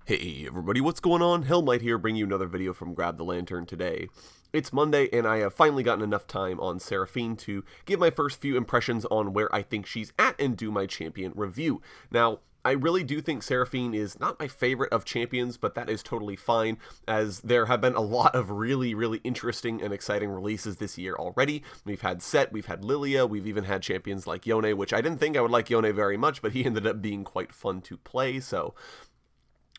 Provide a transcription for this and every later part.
Hey everybody, what's going on? Hellmite here, bringing you another video from Grab the Lantern today. It's Monday, and I have finally gotten enough time on Seraphine to give my first few impressions on where I think she's at and do my champion review. Now, I really do think Seraphine is not my favorite of champions, but that is totally fine, as there have been a lot of really interesting and exciting releases this year already. We've had Set, we've had Lilia, we've even had champions like Yone, which I didn't think I would like Yone very much, but he ended up being quite fun to play, so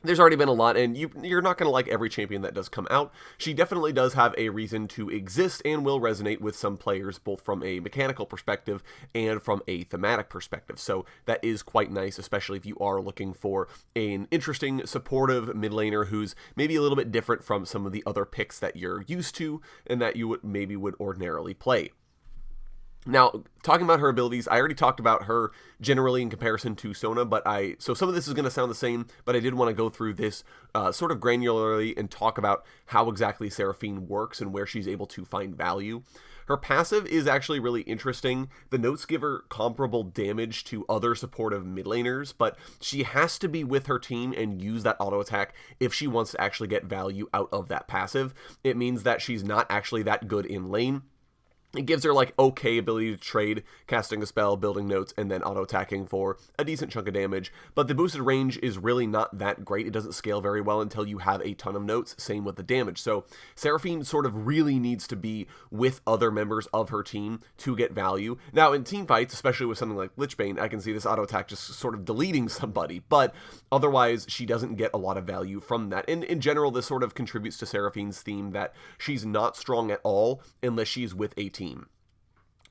there's already been a lot, and you're not going to like every champion that does come out. She definitely does have a reason to exist and will resonate with some players, both from a mechanical perspective and from a thematic perspective. So that is quite nice, especially if you are looking for an interesting, supportive mid laner who's maybe a little bit different from some of the other picks that you're used to and that you would ordinarily play. Now, talking about her abilities, I already talked about her generally in comparison to Sona, so some of this is going to sound the same, but I did want to go through this sort of granularly and talk about how exactly Seraphine works and where she's able to find value. Her passive is actually really interesting. The notes give her comparable damage to other supportive mid laners, but she has to be with her team and use that auto attack if she wants to actually get value out of that passive. It means that she's not actually that good in lane. It gives her, like, okay ability to trade, casting a spell, building notes, and then auto-attacking for a decent chunk of damage. But the boosted range is really not that great. It doesn't scale very well until you have a ton of notes, same with the damage. So Seraphine sort of really needs to be with other members of her team to get value. Now, in team fights, especially with something like Lichbane, I can see this auto-attack just sort of deleting somebody. But otherwise, she doesn't get a lot of value from that. And in general, this sort of contributes to Seraphine's theme that she's not strong at all unless she's with a team.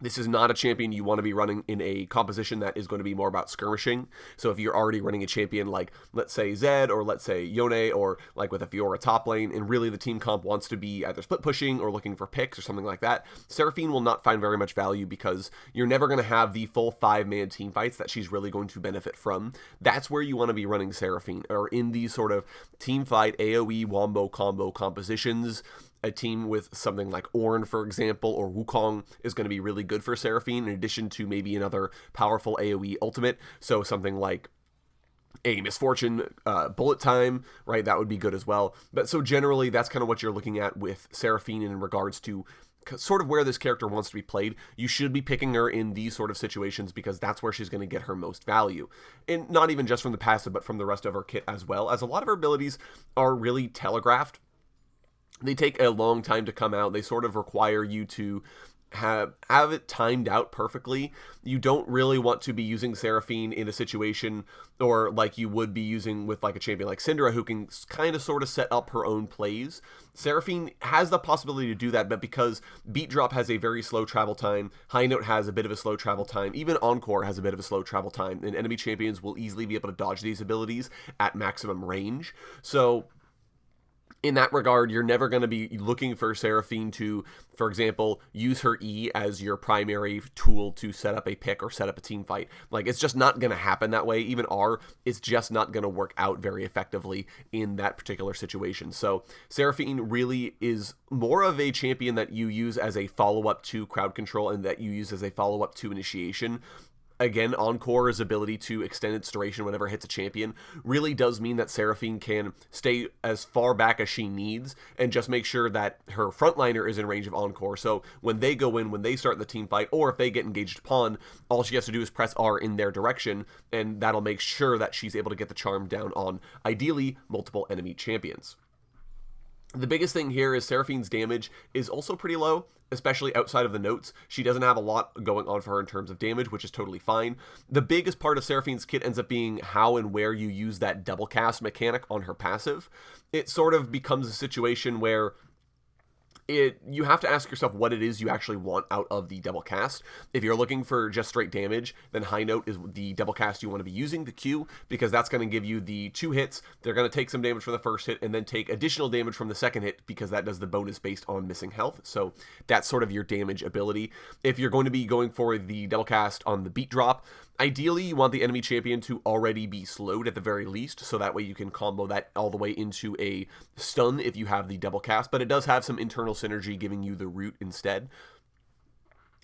This is not a champion you want to be running in a composition that is going to be more about skirmishing. So if you're already running a champion like, let's say, Zed, or let's say Yone, or like with a Fiora top lane, and really the team comp wants to be either split pushing or looking for picks or something like that, Seraphine will not find very much value because you're never going to have the full 5-man team fights that she's really going to benefit from. That's where you want to be running Seraphine, or in these sort of team fight AoE wombo combo compositions. A team with something like Ornn, for example, or Wukong is going to be really good for Seraphine, in addition to maybe another powerful AoE ultimate. So something like a Misfortune bullet time, right? That would be good as well. But so generally, that's kind of what you're looking at with Seraphine in regards to sort of where this character wants to be played. You should be picking her in these sort of situations because that's where she's going to get her most value. And not even just from the passive, but from the rest of her kit as well, as a lot of her abilities are really telegraphed. They take a long time to come out. They sort of require you to have it timed out perfectly. You don't really want to be using Seraphine in a situation or like you would be using with like a champion like Syndra, who can kind of sort of set up her own plays. Seraphine has the possibility to do that, but because Beat Drop has a very slow travel time, High Note has a bit of a slow travel time, even Encore has a bit of a slow travel time, and enemy champions will easily be able to dodge these abilities at maximum range. So in that regard, you're never going to be looking for Seraphine to, for example, use her E as your primary tool to set up a pick or set up a team fight. Like, it's just not going to happen that way. Even R is just not going to work out very effectively in that particular situation. So Seraphine really is more of a champion that you use as a follow-up to crowd control and that you use as a follow-up to initiation. Again, Encore's ability to extend its duration whenever it hits a champion really does mean that Seraphine can stay as far back as she needs and just make sure that her frontliner is in range of Encore. So when they go in, when they start the team fight, or if they get engaged upon, all she has to do is press R in their direction, and that'll make sure that she's able to get the charm down on, ideally, multiple enemy champions. The biggest thing here is Seraphine's damage is also pretty low, especially outside of the notes. She doesn't have a lot going on for her in terms of damage, which is totally fine. The biggest part of Seraphine's kit ends up being how and where you use that double cast mechanic on her passive. It sort of becomes a situation where you have to ask yourself what it is you actually want out of the double cast. If you're looking for just straight damage, then High Note is the double cast you want to be using, the Q, because that's going to give you the 2 hits. They're going to take some damage from the first hit and then take additional damage from the second hit because that does the bonus based on missing health. So that's sort of your damage ability. If you're going to be going for the double cast on the beat drop, ideally you want the enemy champion to already be slowed at the very least, so that way you can combo that all the way into a stun if you have the double cast, but it does have some internal synergy giving you the root instead.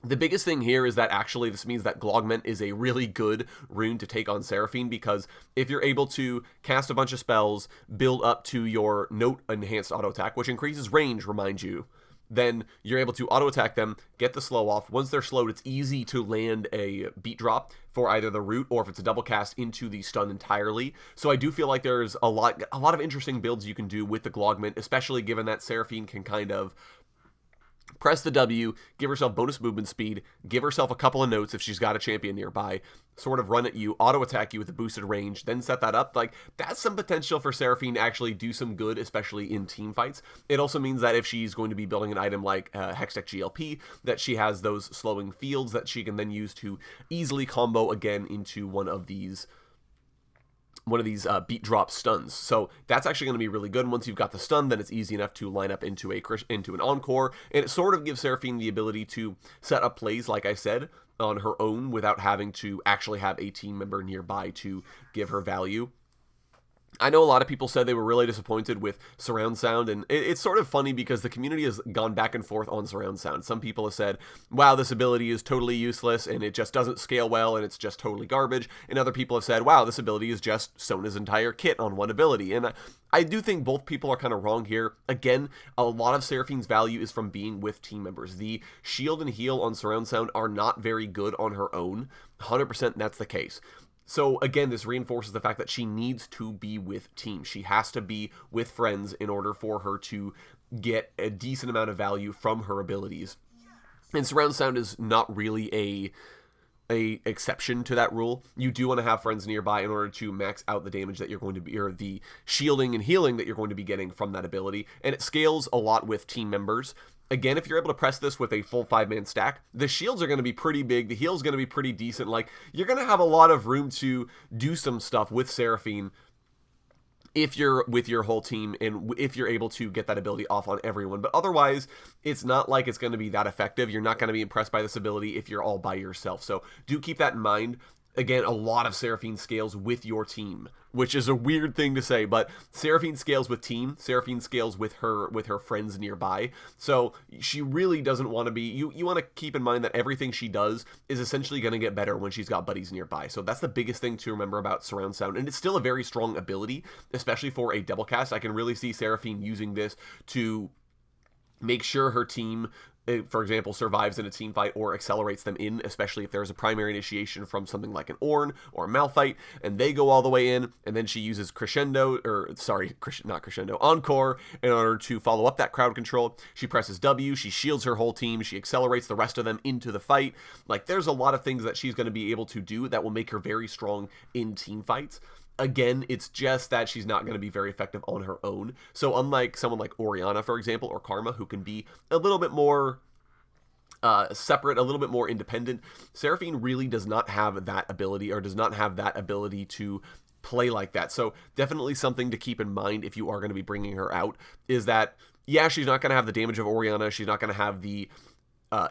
The biggest thing here is that actually this means that Glogment is a really good rune to take on Seraphine, because if you're able to cast a bunch of spells, build up to your Note Enhanced Auto Attack, which increases range, remind you, then you're able to auto attack them, get the slow off. Once they're slowed, it's easy to land a beat drop for either the root, or if it's a double cast, into the stun entirely. So I do feel like there's a lot of interesting builds you can do with the Glogment, especially given that Seraphine can kind of press the W, give herself bonus movement speed, give herself a couple of notes if she's got a champion nearby, sort of run at you, auto attack you with a boosted range, then set that up. Like, that's some potential for Seraphine to actually do some good, especially in team fights. It also means that if she's going to be building an item like Hextech GLP, that she has those slowing fields that she can then use to easily combo again into one of these beat drop stuns. So that's actually going to be really good. Once you've got the stun, then it's easy enough to line up into an encore, and it sort of gives Seraphine the ability to set up plays, like I said, on her own without having to actually have a team member nearby to give her value. I know a lot of people said they were really disappointed with surround sound, and it's sort of funny because the community has gone back and forth on surround sound. Some people have said, wow, this ability is totally useless and it just doesn't scale well and it's just totally garbage. And other people have said, wow, this ability is just Sona's entire kit on one ability. And I do think both people are kind of wrong here. Again, a lot of Seraphine's value is from being with team members. The shield and heal on surround sound are not very good on her own. 100% that's the case. So again, this reinforces the fact that she needs to be with teams. She has to be with friends in order for her to get a decent amount of value from her abilities. And surround sound is not really a exception to that rule. You do want to have friends nearby in order to max out the damage that you're going to be, or the shielding and healing that you're going to be getting from that ability. And it scales a lot with team members. Again, if you're able to press this with a full 5-man stack, the shields are going to be pretty big, the heal's going to be pretty decent. Like, you're going to have a lot of room to do some stuff with Seraphine if you're with your whole team and if you're able to get that ability off on everyone. But otherwise, it's not like it's going to be that effective. You're not going to be impressed by this ability if you're all by yourself. So do keep that in mind. Again, a lot of Seraphine scales with your team, which is a weird thing to say, but Seraphine scales with team. Seraphine scales with her friends nearby. So she really doesn't want to be, you want to keep in mind that everything she does is essentially going to get better when she's got buddies nearby. So that's the biggest thing to remember about surround sound, and it's still a very strong ability, especially for a double cast. I can really see Seraphine using this to make sure her team, for example, survives in a team fight or accelerates them in, especially if there's a primary initiation from something like an Ornn or a Malphite, and they go all the way in, and then she uses Encore in order to follow up that crowd control. She presses W, she shields her whole team, she accelerates the rest of them into the fight. Like, there's a lot of things that she's going to be able to do that will make her very strong in team fights. Again, it's just that she's not going to be very effective on her own. So unlike someone like Orianna, for example, or Karma, who can be a little bit more separate, a little bit more independent, Seraphine really does not have that ability, or does not have that ability to play like that. So definitely something to keep in mind if you are going to be bringing her out, is that, yeah, she's not going to have the damage of Orianna, she's not going to have the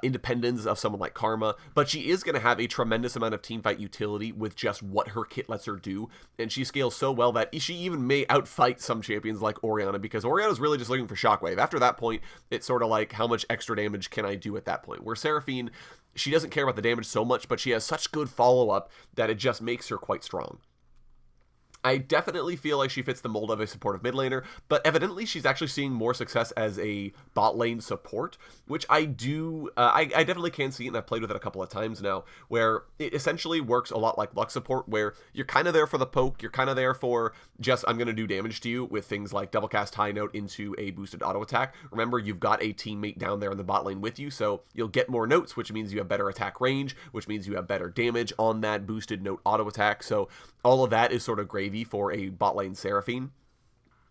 independence of someone like Karma, but she is going to have a tremendous amount of teamfight utility with just what her kit lets her do, and she scales so well that she even may outfight some champions like Orianna, because Orianna's really just looking for Shockwave. After that point, it's sort of like, how much extra damage can I do at that point? Where Seraphine, she doesn't care about the damage so much, but she has such good follow-up that it just makes her quite strong. I definitely feel like she fits the mold of a supportive mid laner, but evidently she's actually seeing more success as a bot lane support, which I do, I definitely can see, and I've played with it a couple of times now, where it essentially works a lot like Lux support, where you're kind of there for the poke, you're kind of there for just, I'm going to do damage to you with things like double cast high note into a boosted auto attack. Remember, you've got a teammate down there in the bot lane with you, so you'll get more notes, which means you have better attack range, which means you have better damage on that boosted note auto attack. So all of that is sort of gravy for a bot lane Seraphine.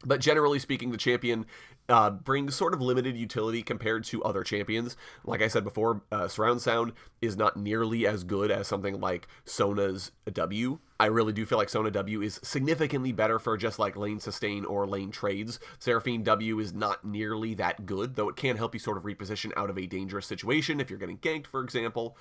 But generally speaking, the champion brings sort of limited utility compared to other champions. Like I said before, surround sound is not nearly as good as something like Sona's W. I really do feel like Sona W is significantly better for just like lane sustain or lane trades. Seraphine W is not nearly that good, though it can help you sort of reposition out of a dangerous situation if you're getting ganked, for example.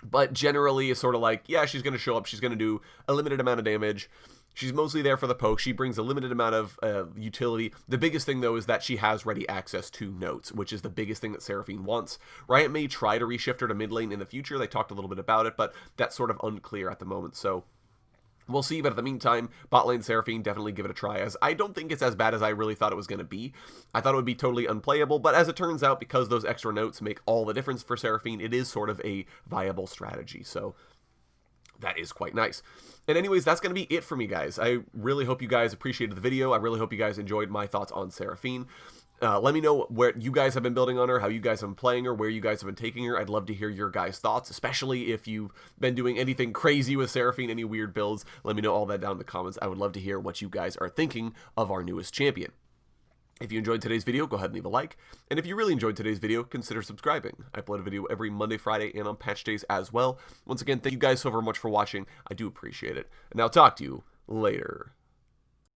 but generally is sort of like, yeah, she's going to show up, she's going to do a limited amount of damage. She's mostly there for the poke. She brings a limited amount of utility. The biggest thing, though, is that she has ready access to notes, which is the biggest thing that Seraphine wants. Riot may try to reshift her to mid lane in the future. They talked a little bit about it, but that's sort of unclear at the moment. So we'll see, but in the meantime, bot lane Seraphine, definitely give it a try, as I don't think it's as bad as I really thought it was going to be. I thought it would be totally unplayable, but as it turns out, because those extra notes make all the difference for Seraphine, it is sort of a viable strategy. So that is quite nice. And anyways, that's going to be it for me, guys. I really hope you guys appreciated the video. I really hope you guys enjoyed my thoughts on Seraphine. Let me know where you guys have been building on her, how you guys have been playing her, where you guys have been taking her. I'd love to hear your guys' thoughts, especially if you've been doing anything crazy with Seraphine, any weird builds. Let me know all that down in the comments. I would love to hear what you guys are thinking of our newest champion. If you enjoyed today's video, go ahead and leave a like. And if you really enjoyed today's video, consider subscribing. I upload a video every Monday, Friday, and on patch days as well. Once again, thank you guys so very much for watching. I do appreciate it. And I'll talk to you later.